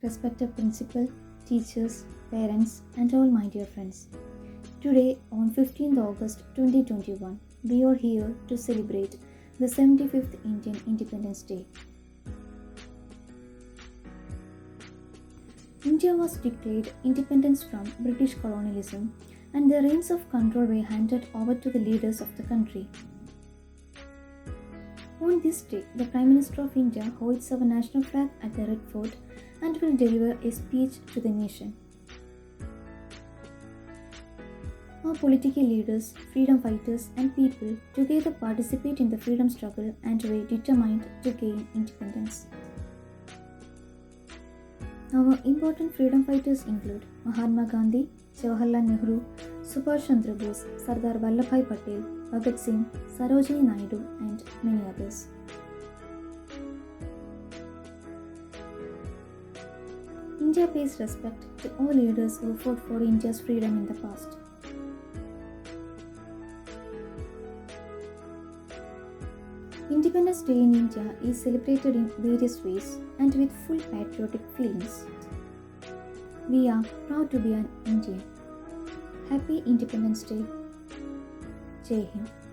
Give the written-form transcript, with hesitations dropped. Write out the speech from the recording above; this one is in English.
respected principal, teachers, parents, and all my dear friends. Today, on 15th August 2021, we are here to celebrate the 75th Indian Independence Day. India was declared independence from British colonialism, and the reins of control were handed over to the leaders of the country. On this day, the Prime Minister of India hoists our national flag at the Red Fort and will deliver a speech to the nation. Our political leaders, freedom fighters, and people together participate in the freedom struggle and were determined to gain independence. Our important freedom fighters include Mahatma Gandhi, Jawaharlal Nehru, Subhash Chandra Bose, Sardar Vallabhbhai Patel, Bhagat Singh, Sarojini Naidu, and many others. India pays respect to all leaders who fought for India's freedom in the past. Independence Day in India is celebrated in various ways and with full patriotic feelings. We are proud to be an Indian. Happy Independence Day. Jai Hind.